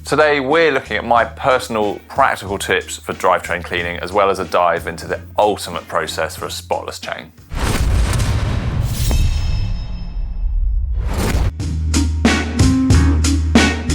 Today we're looking at my personal practical tips for drivetrain cleaning, as well as a dive into the ultimate process for a spotless chain.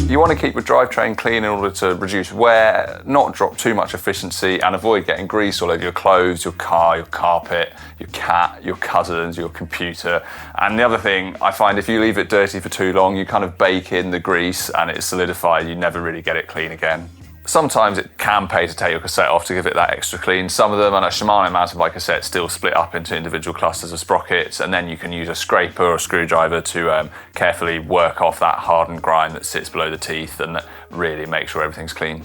You want to keep your drivetrain clean in order to reduce wear, not drop too much efficiency, and avoid getting grease all over your clothes, your car, your carpet, your cat, your cousins, your computer. And the other thing, I find if you leave it dirty for too long, you kind of bake in the grease and it's solidified, you never really get it clean again. Sometimes it can pay to take your cassette off to give it that extra clean. Some of them, and a Shimano mountain bike cassette, still split up into individual clusters of sprockets, and then you can use a scraper or a screwdriver to carefully work off that hardened grime that sits below the teeth and really make sure everything's clean.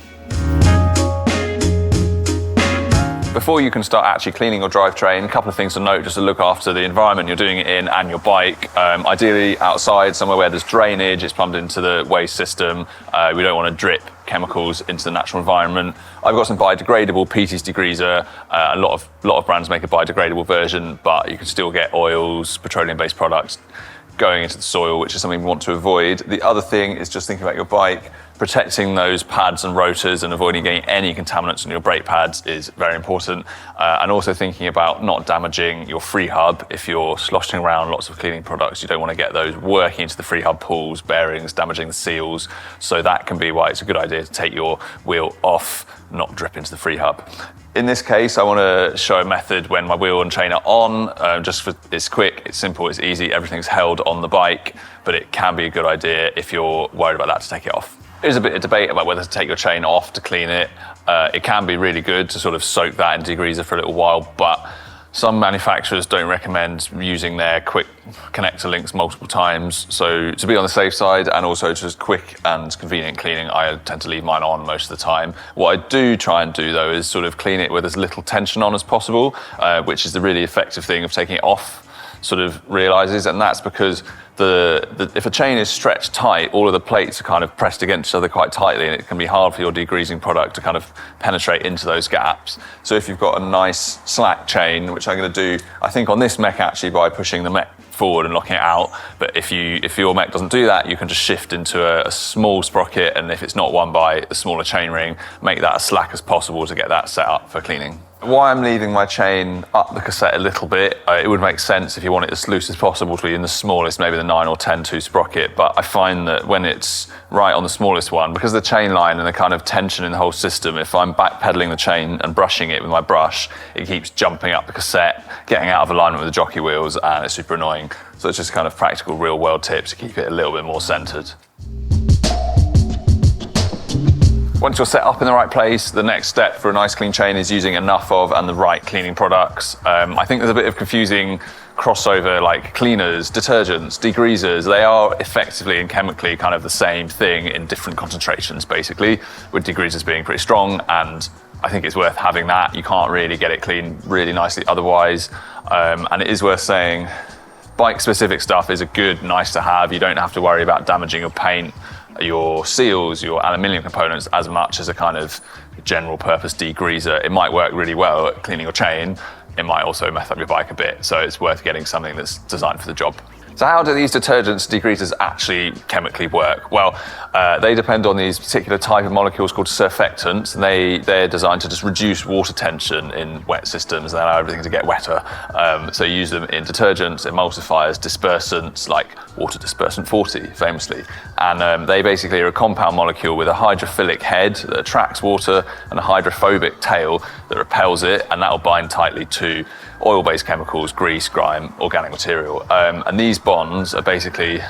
Before you can start actually cleaning your drivetrain, a couple of things to note just to look after the environment you're doing it in and your bike. Ideally outside, somewhere where there's drainage, it's plumbed into the waste system. We don't want to drip chemicals into the natural environment. I've got some biodegradable PT's degreaser. A lot of brands make a biodegradable version, but you can still get oils, petroleum-based products going into the soil, which is something we want to avoid. The other thing is just thinking about your bike. Protecting those pads and rotors and avoiding getting any contaminants on your brake pads is very important. And also thinking about not damaging your free hub. If you're sloshing around lots of cleaning products, you don't want to get those working into the free hub pulls, bearings, damaging the seals. So that can be why it's a good idea to take your wheel off, not drip into the free hub. In this case, I want to show a method when my wheel and chain are on, it's quick, it's simple, it's easy, everything's held on the bike, but it can be a good idea if you're worried about that to take it off. There's a bit of debate about whether to take your chain off to clean it. It can be really good to sort of soak that in degreaser for a little while, but some manufacturers don't recommend using their quick connector links multiple times. So to be on the safe side and also just quick and convenient cleaning, I tend to leave mine on most of the time. What I do try and do though is sort of clean it with as little tension on as possible, which is the really effective thing of taking it off sort of realizes, and that's because if a chain is stretched tight, all of the plates are kind of pressed against each other quite tightly, and it can be hard for your degreasing product to kind of penetrate into those gaps. So if you've got a nice slack chain, which I'm going to do, I think on this mech actually by pushing the mech forward and locking it out, but if your mech doesn't do that, you can just shift into a small sprocket, and if it's not one by the smaller chain ring, make that as slack as possible to get that set up for cleaning. Why I'm leaving my chain up the cassette a little bit, it would make sense if you want it as loose as possible to be in the smallest, maybe the 9 or 10-2 sprocket, but I find that when it's right on the smallest one, because of the chain line and the kind of tension in the whole system, if I'm backpedaling the chain and brushing it with my brush, it keeps jumping up the cassette, getting out of alignment with the jockey wheels, and it's super annoying. So it's just kind of practical real world tips to keep it a little bit more centered. Once you're set up in the right place, the next step for a nice clean chain is using enough of and the right cleaning products. I think there's a bit of confusing crossover, like cleaners, detergents, degreasers. They are effectively and chemically kind of the same thing in different concentrations, basically, with degreasers being pretty strong, and I think it's worth having that. You can't really get it clean really nicely otherwise. And it is worth saying, bike-specific stuff is a good, nice to have. You don't have to worry about damaging your paint, your seals, your aluminium components as much as a kind of general purpose degreaser. It might work really well at cleaning your chain. It might also mess up your bike a bit. So it's worth getting something that's designed for the job. So how do these detergents, degreasers actually chemically work? Well, they depend on these particular type of molecules called surfactants, and they're designed to just reduce water tension in wet systems and allow everything to get wetter. So you use them in detergents, emulsifiers, dispersants, like water dispersant 40, famously. And they basically are a compound molecule with a hydrophilic head that attracts water and a hydrophobic tail that repels it, and that will bind tightly to oil-based chemicals, grease, grime, organic material. And these bonds are basically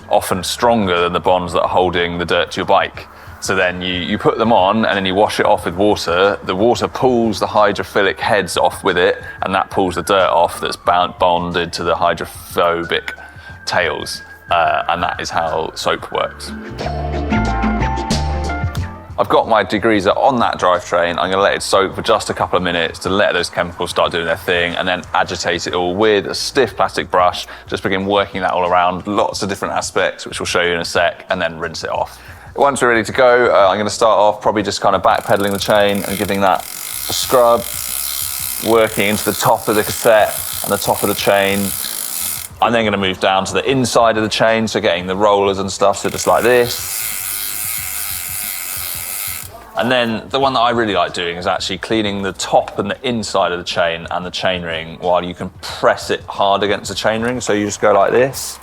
often stronger than the bonds that are holding the dirt to your bike. So then you put them on and then you wash it off with water. The water pulls the hydrophilic heads off with it, and that pulls the dirt off that's bonded to the hydrophobic tails. And that is how soap works. I've got my degreaser on that drivetrain. I'm going to let it soak for just a couple of minutes to let those chemicals start doing their thing, and then agitate it all with a stiff plastic brush. Just begin working that all around, lots of different aspects, which we'll show you in a sec, and then rinse it off. Once we're ready to go, I'm going to start off probably just kind of backpedaling the chain and giving that a scrub, working into the top of the cassette and the top of the chain. I'm then going to move down to the inside of the chain, so getting the rollers and stuff, so just like this. And then the one that I really like doing is actually cleaning the top and the inside of the chain and the chainring while you can press it hard against the chainring. So you just go like this.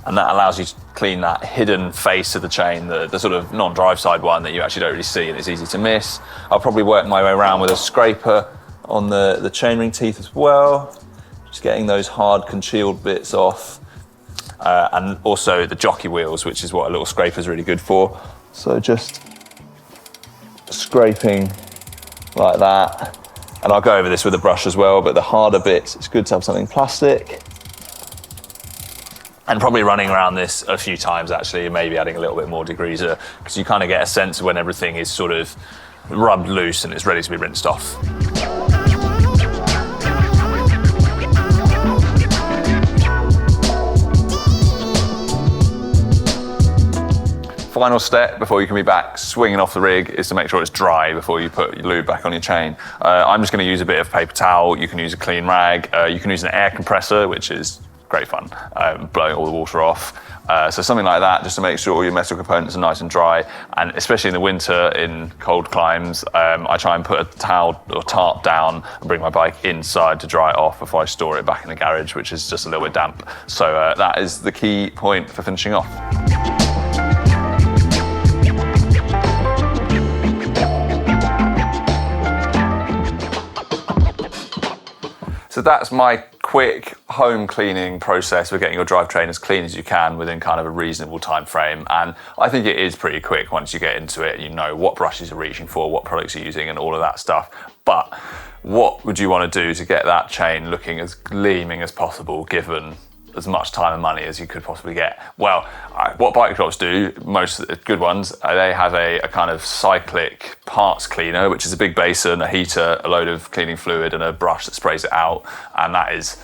And that allows you to clean that hidden face of the chain, the sort of non-drive side one that you actually don't really see and it's easy to miss. I'll probably work my way around with a scraper on the chainring teeth as well. Just getting those hard congealed bits off. And also the jockey wheels, which is what a little scraper is really good for. So just scraping like that. And I'll go over this with a brush as well, but the harder bits, it's good to have something plastic. And probably running around this a few times actually, and maybe adding a little bit more degreaser, because you kind of get a sense of when everything is sort of rubbed loose and it's ready to be rinsed off. Final step before you can be back swinging off the rig is to make sure it's dry before you put your lube back on your chain. I'm just going to use a bit of paper towel. You can use a clean rag. You can use an air compressor, which is great fun, blowing all the water off. So something like that, just to make sure all your metal components are nice and dry. And especially in the winter, in cold climes, I try and put a towel or tarp down and bring my bike inside to dry it off before I store it back in the garage, which is just a little bit damp. So that is the key point for finishing off. So that's my quick home cleaning process for getting your drivetrain as clean as you can within kind of a reasonable time frame. And I think it is pretty quick once you get into it. You know what brushes you're reaching for, what products you're using and all of that stuff. But what would you want to do to get that chain looking as gleaming as possible given as much time and money as you could possibly get? Well, what bike shops do, most of the good ones, they have a kind of cyclic parts cleaner, which is a big basin, a heater, a load of cleaning fluid and a brush that sprays it out. And that is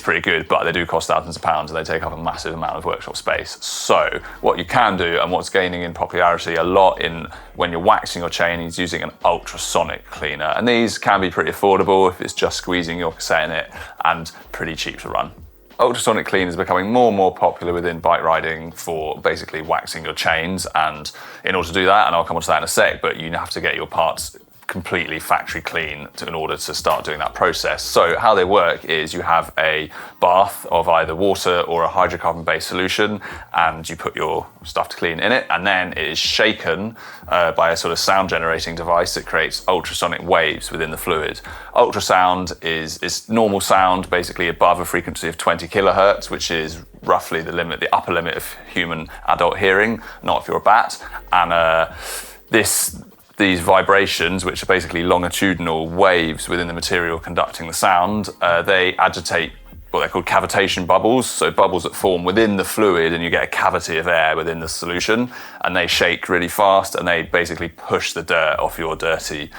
pretty good, but they do cost thousands of pounds and they take up a massive amount of workshop space. So what you can do, and what's gaining in popularity a lot in when you're waxing your chain, is using an ultrasonic cleaner. And these can be pretty affordable if it's just squeezing your cassette in it, and pretty cheap to run. Ultrasonic clean is becoming more and more popular within bike riding for basically waxing your chains, and in order to do that, and I'll come on to that in a sec, but you have to get your parts completely factory clean in order to start doing that process. So how they work is you have a bath of either water or a hydrocarbon-based solution, and you put your stuff to clean in it, and then it is shaken by a sort of sound generating device that creates ultrasonic waves within the fluid. Ultrasound is normal sound, basically above a frequency of 20 kilohertz, which is roughly the upper limit of human adult hearing, not if you're a bat. And these vibrations, which are basically longitudinal waves within the material conducting the sound, they agitate what they're called cavitation bubbles, so bubbles that form within the fluid and you get a cavity of air within the solution, and they shake really fast and they basically push the dirt off your dirty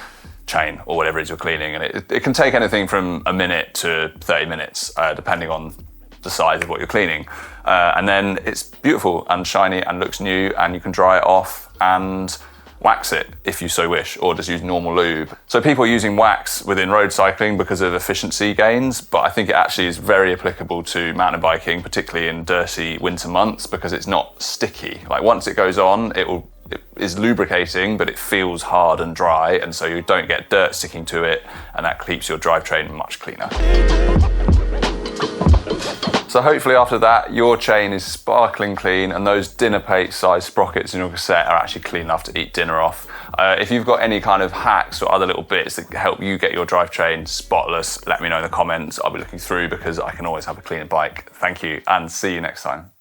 chain or whatever it is you're cleaning. And it can take anything from a minute to 30 minutes, depending on the size of what you're cleaning. And then it's beautiful and shiny and looks new, and you can dry it off and wax it if you so wish, or just use normal lube. So people are using wax within road cycling because of efficiency gains, but I think it actually is very applicable to mountain biking, particularly in dirty winter months, because it's not sticky. Like once it goes on, it is lubricating, but it feels hard and dry, and so you don't get dirt sticking to it, and that keeps your drivetrain much cleaner. So hopefully after that, your chain is sparkling clean, and those dinner plate size sprockets in your cassette are actually clean enough to eat dinner off. If you've got any kind of hacks or other little bits that help you get your drivetrain spotless, let me know in the comments. I'll be looking through, because I can always have a cleaner bike. Thank you, and see you next time.